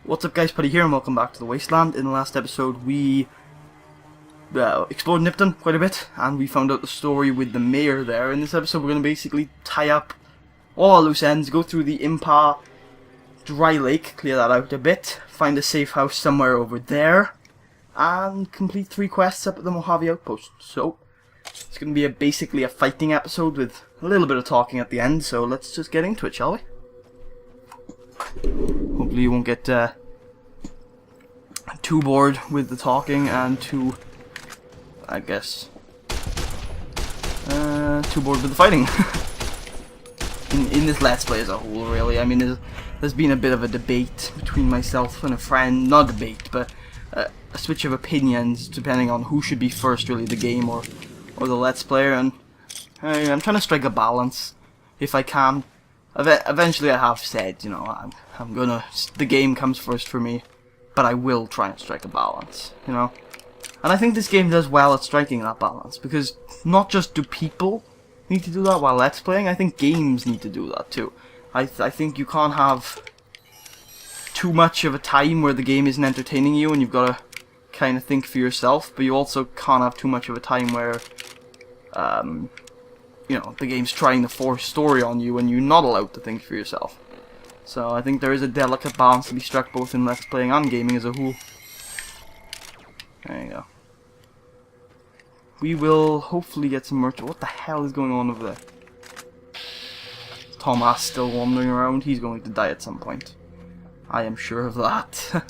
What's up guys, Putty here and welcome back to the Wasteland. In the last episode we explored Nipton quite a bit and we found out the story with the mayor there. In this episode we're going to basically tie up all our loose ends, go through the Impa dry lake, clear that out a bit, find a safe house somewhere over there, and complete 3 quests up at the Mojave outpost. So it's going to be basically a fighting episode with a little bit of talking at the end, so let's just get into it, shall we? Hopefully you won't get too bored with the talking and too, I guess, too bored with the fighting. in this Let's Play as a whole, really. I mean, there's been a bit of a debate between myself and a friend, not a debate, but a switch of opinions depending on who should be first, really, the game or the Let's Player, and I'm trying to strike a balance if I can. Eventually I have said, you know, I'm gonna, the game comes first for me, but I will try and strike a balance, you know. And I think this game does well at striking that balance, because not just do people need to do that while Let's Playing, I think games need to do that too. I think you can't have too much of a time where the game isn't entertaining you and you've got to kind of think for yourself, but you also can't have too much of a time where, you know, the game's trying to force story on you and you're not allowed to think for yourself. So I think there is a delicate balance to be struck both in Let's Playing and gaming as a whole. There you go. We will hopefully get some merch. What the hell is going on over there? Thomas still wandering around. He's going to die at some point. I am sure of that.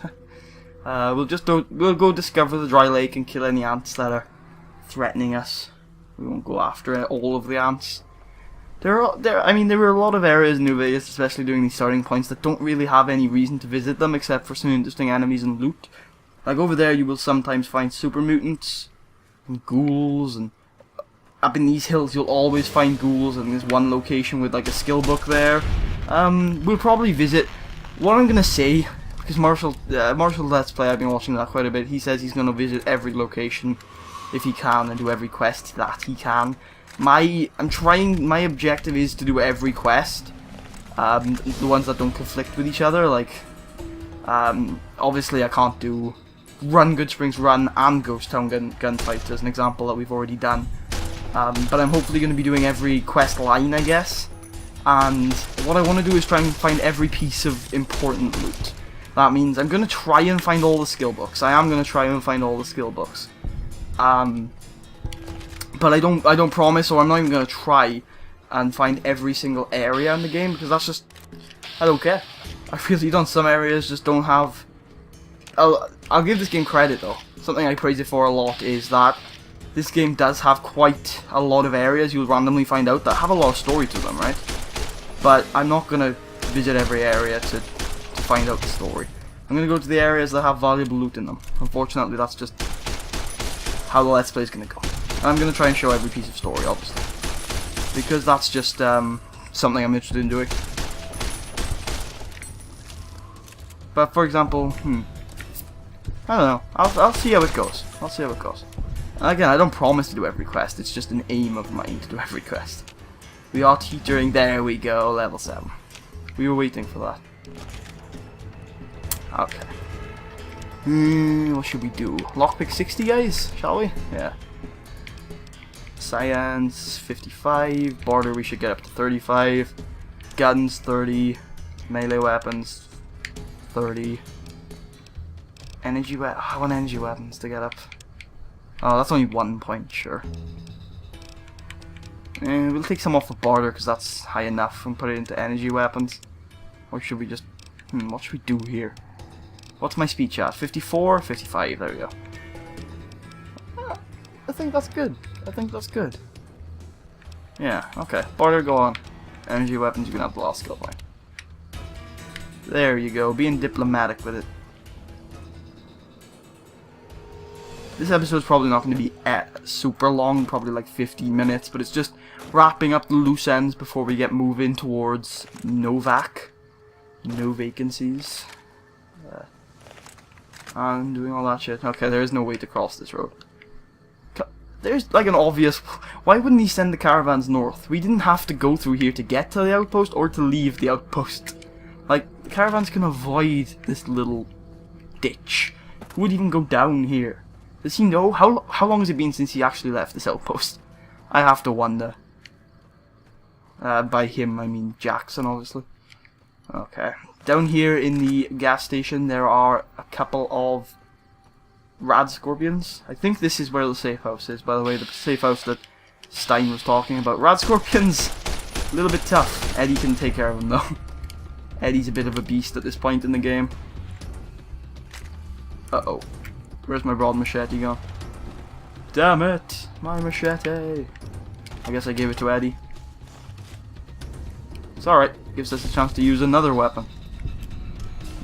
We'll go discover the dry lake and kill any ants that are threatening us. We won't go after all of the ants. There were a lot of areas in New Vegas, especially during these starting points, that don't really have any reason to visit them except for some interesting enemies and loot. Like over there you will sometimes find super mutants and ghouls, and up in these hills you'll always find ghouls, and there's one location with like a skill book there. We'll probably visit, what I'm gonna say, because Marshall Let's Play, I've been watching that quite a bit, he says he's gonna visit every location if he can and do every quest that he can. My objective is to do every quest, the ones that don't conflict with each other. Like, obviously I can't do Run Good Springs Run and Ghost Town Gunfight as an example that we've already done, but I'm hopefully going to be doing every quest line, I guess, and what I want to do is try and find every piece of important loot. That means I'm going to try and find all the skill books. I am going to try and find all the skill books. But I don't promise, or I'm not even gonna try and find every single area in the game, because that's just, I don't care. I really don't. Some areas just don't have. I'll give this game credit though. Something I praise it for a lot is that this game does have quite a lot of areas you'll randomly find out that have a lot of story to them, right? But I'm not gonna visit every area to find out the story. I'm gonna go to the areas that have valuable loot in them. Unfortunately, that's just how the Let's Play is gonna go. And I'm gonna try and show every piece of story, obviously, because that's just something I'm interested in doing. But for example, I don't know. I'll see how it goes. I'll see how it goes. And again, I don't promise to do every quest. It's just an aim of mine to do every quest. We are teetering. There we go. Level 7. We were waiting for that. Okay. What should we do? Lockpick 60, guys? Shall we? Yeah. Science 55. Border we should get up to 35. Guns 30. Melee weapons 30. Energy I want energy weapons to get up. Oh, that's only 1 point, sure. We'll take some off the border because that's high enough and put it into energy weapons. Or should we just... what should we do here? What's my speech at? 54? 55, there we go. I think that's good. I think that's good. Yeah, okay. Border, go on. Energy weapons, you can have the last skill point. There you go, being diplomatic with it. This episode's probably not going to be super long, probably like 15 minutes, but it's just wrapping up the loose ends before we get moving towards Novak. No vacancies. And doing all that shit. Okay, there is no way to cross this road. There's like an obvious... Why wouldn't he send the caravans north? We didn't have to go through here to get to the outpost or to leave the outpost. Like, the caravans can avoid this little ditch. Who would even go down here? Does he know? How long has it been since he actually left this outpost? I have to wonder. By him, I mean Jackson, obviously. Okay. Down here in the gas station, there are a couple of rad scorpions. I think this is where the safe house is, by the way. The safe house that Stein was talking about. Rad scorpions, a little bit tough. Eddie can take care of them, though. Eddie's a bit of a beast at this point in the game. Uh-oh. Where's my broad machete gone? Damn it! My machete! I guess I gave it to Eddie. It's alright. Gives us a chance to use another weapon.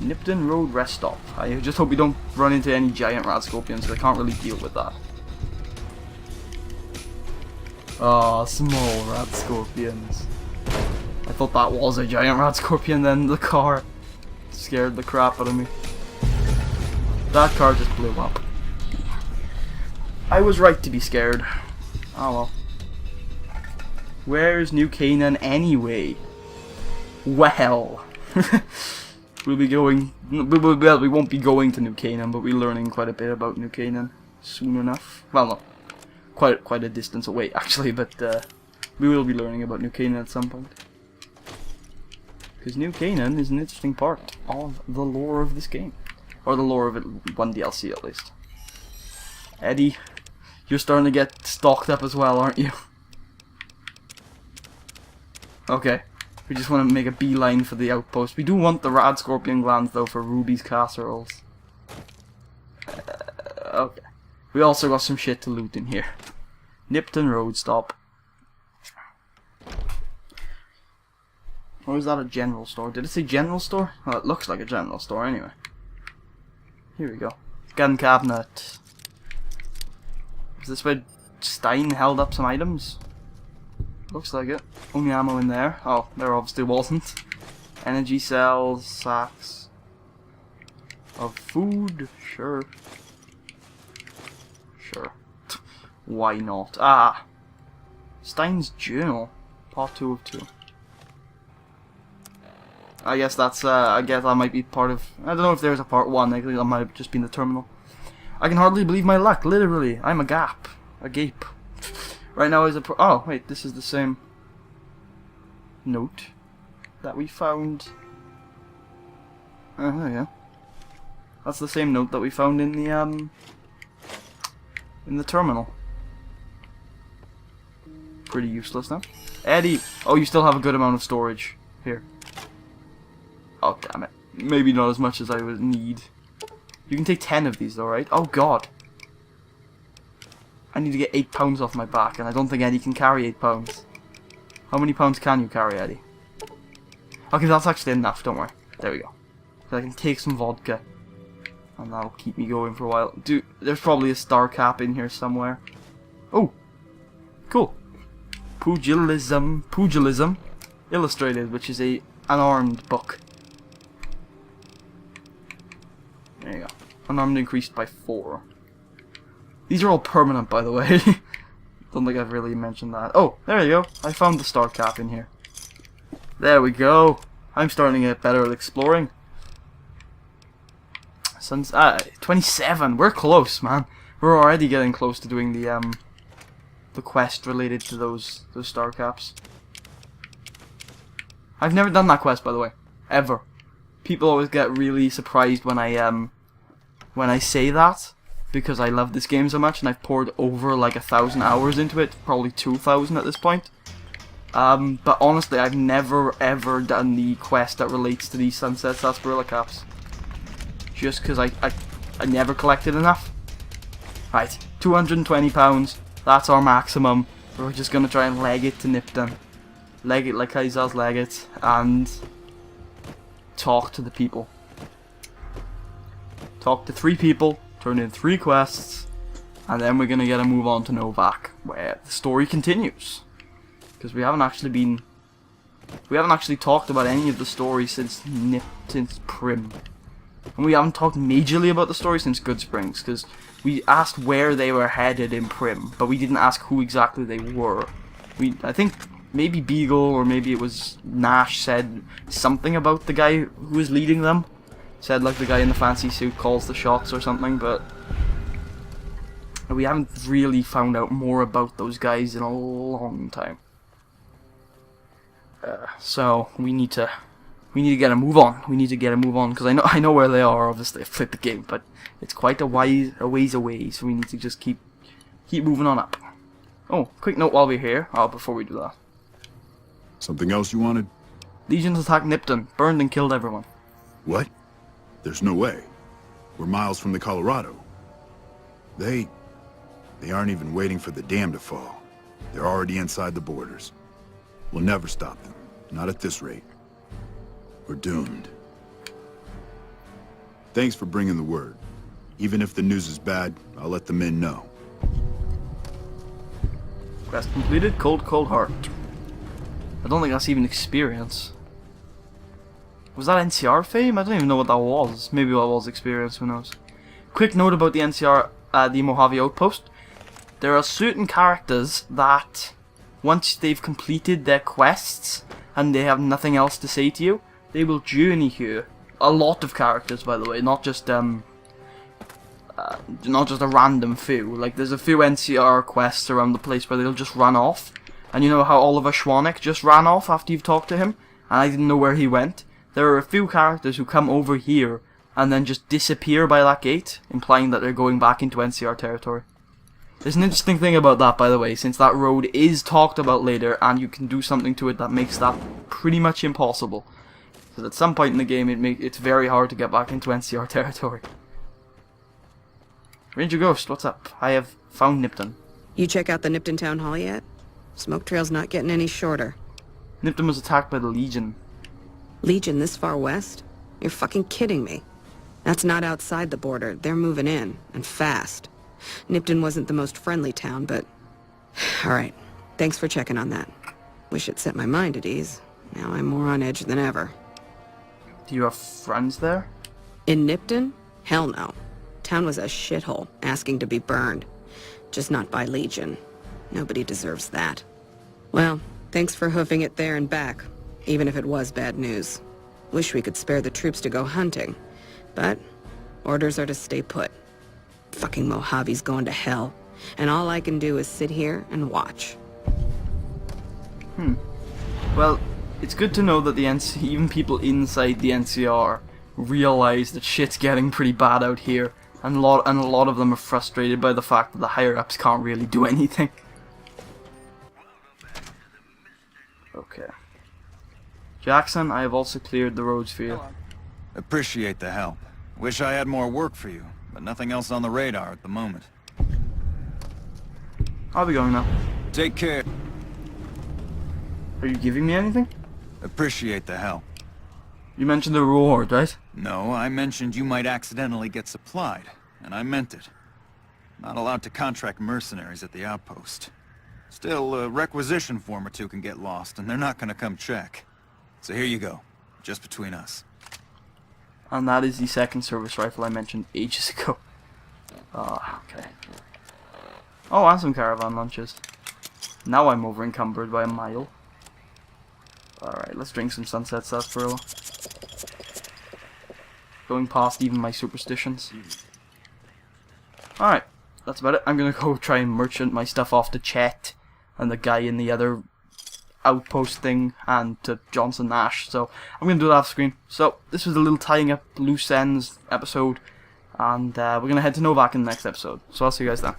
Nipton Road Rest Stop. I just hope we don't run into any giant rad scorpions, so I can't really deal with that. Oh, small rad scorpions. I thought that was a giant rad scorpion, then the car scared the crap out of me. That car just blew up. I was right to be scared. Oh well. Where's New Canaan anyway? Well. We'll be going... Well, we won't be going to New Canaan, but we're learning quite a bit about New Canaan soon enough. Well, no. Quite a distance away, actually, but we will be learning about New Canaan at some point. Because New Canaan is an interesting part of the lore of this game. Or the lore of it, one DLC at least. Eddie, you're starting to get stocked up as well, aren't you? Okay, we just want to make a beeline for the outpost. We do want the rad scorpion glands though for Ruby's casseroles. Okay. We also got some shit to loot in here. Nipton Road Stop. Or is that a general store? Did it say general store? Well, it looks like a general store anyway. Here we go. Gun cabinet. Is this where Stein held up some items? Looks like it. Only ammo in there. Oh, there obviously wasn't. Energy cells, sacks of food. Sure. Sure. Why not? Ah! Stein's journal. Part 2 of 2. I guess that's, I guess that might be part of... I don't know if there's a part 1, I think that might have just been the terminal. I can hardly believe my luck, literally. I'm a gap. A gape. Right now is a oh, wait, this is the same note that we found. Oh, there you go. That's the same note that we found in the terminal. Pretty useless now. Eddie! Oh, you still have a good amount of storage. Here. Oh, damn it. Maybe not as much as I would need. You can take 10 of these though, right? Oh god. I need to get 8 pounds off my back, and I don't think Eddie can carry 8 pounds. How many pounds can you carry, Eddie? Okay, that's actually enough, don't worry. There we go. So I can take some vodka. And that'll keep me going for a while. Dude, there's probably a star cap in here somewhere. Oh! Cool. Pugilism Illustrated, which is an unarmed book. There you go. Unarmed increased by 4. These are all permanent, by the way. Don't think I've really mentioned that. Oh, there you go. I found the star cap in here. There we go. I'm starting to get better at exploring. 27. We're close, man. We're already getting close to doing the quest related to those star caps. I've never done that quest, by the way, ever. People always get really surprised when I say that, because I love this game so much and I've poured over like 1,000 hours into it, probably 2,000 at this point. But honestly, I've never ever done the quest that relates to these Sunset Sarsaparilla caps. Just because I never collected enough. Right, £220, that's our maximum. We're just going to try and leg it to Nipton. Leg it like Kaiser's leg it, and talk to the people. Talk to 3 people, turn in 3 quests, and then we're going to get a move on to Novak, where the story continues. Because we haven't actually talked about any of the story since Prim. And we haven't talked majorly about the story since Goodsprings, because we asked where they were headed in Prim, but we didn't ask who exactly they were. I think maybe Beagle or maybe it was Nash said something about the guy who was leading them. Said like the guy in the fancy suit calls the shots or something, but we haven't really found out more about those guys in a long time. So we need to get a move on. We need to get a move on because I know where they are. Obviously, I've played the game, but it's quite a ways away. So we need to just keep moving on up. Oh, quick note while we're here. Oh, before we do that. Something else you wanted? Legions attacked Nipton, burned and killed everyone. What? There's no way. We're miles from the Colorado. They aren't even waiting for the dam to fall. They're already inside the borders. We'll never stop them. Not at this rate. We're doomed. Thanks for bringing the word. Even if the news is bad, I'll let the men know. Quest completed. Cold heart. I don't think that's even experience. Was that NCR fame? I don't even know what that was. Maybe that was experience, who knows. Quick note about the NCR, the Mojave Outpost. There are certain characters that, once they've completed their quests, and they have nothing else to say to you, they will journey here. A lot of characters, by the way, not just a random few. Like, there's a few NCR quests around the place where they'll just run off. And you know how Oliver Schwannick just ran off after you've talked to him? And I didn't know where he went? There are a few characters who come over here and then just disappear by that gate, implying that they're going back into NCR territory. There's an interesting thing about that, by the way, since that road is talked about later and you can do something to it that makes that pretty much impossible. Because at some point in the game it's very hard to get back into NCR territory. Ranger Ghost, what's up? I have found Nipton. You check out the Nipton Town Hall yet? Smoke trail's not getting any shorter. Nipton was attacked by the Legion. Legion this far west? You're fucking kidding me. That's not outside the border. They're moving in, and fast. Nipton wasn't the most friendly town, but... Alright, thanks for checking on that. Wish it set my mind at ease. Now I'm more on edge than ever. Do you have friends there? In Nipton? Hell no. Town was a shithole, asking to be burned. Just not by Legion. Nobody deserves that. Well, thanks for hoofing it there and back, even if it was bad news. Wish we could spare the troops to go hunting, but orders are to stay put. Fucking Mojave's going to hell, and all I can do is sit here and watch. Well, it's good to know that even people inside the NCR realize that shit's getting pretty bad out here, and a lot of them are frustrated by the fact that the higher-ups can't really do anything. Okay. Jackson, I have also cleared the roads for you. Appreciate the help. Wish I had more work for you, but nothing else on the radar at the moment. I'll be going now. Take care. Are you giving me anything? Appreciate the help. You mentioned the reward, right? No, I mentioned you might accidentally get supplied, and I meant it. Not allowed to contract mercenaries at the outpost. Still, a requisition form or two can get lost, and they're not gonna come check. So here you go, just between us. And that is the second service rifle I mentioned ages ago. Ah, okay. Oh, and some caravan lunches. Now I'm over encumbered by a mile. Alright, let's drink some Sunset Sarsaparilla. Going past even my superstitions. Alright, that's about it. I'm gonna go try and merchant my stuff off to Chet and the guy in the other outpost thing and to Johnson Nash. So I'm gonna do that off screen. So this was a little tying up loose ends episode, and we're gonna head to Novak in the next episode. So I'll see you guys then.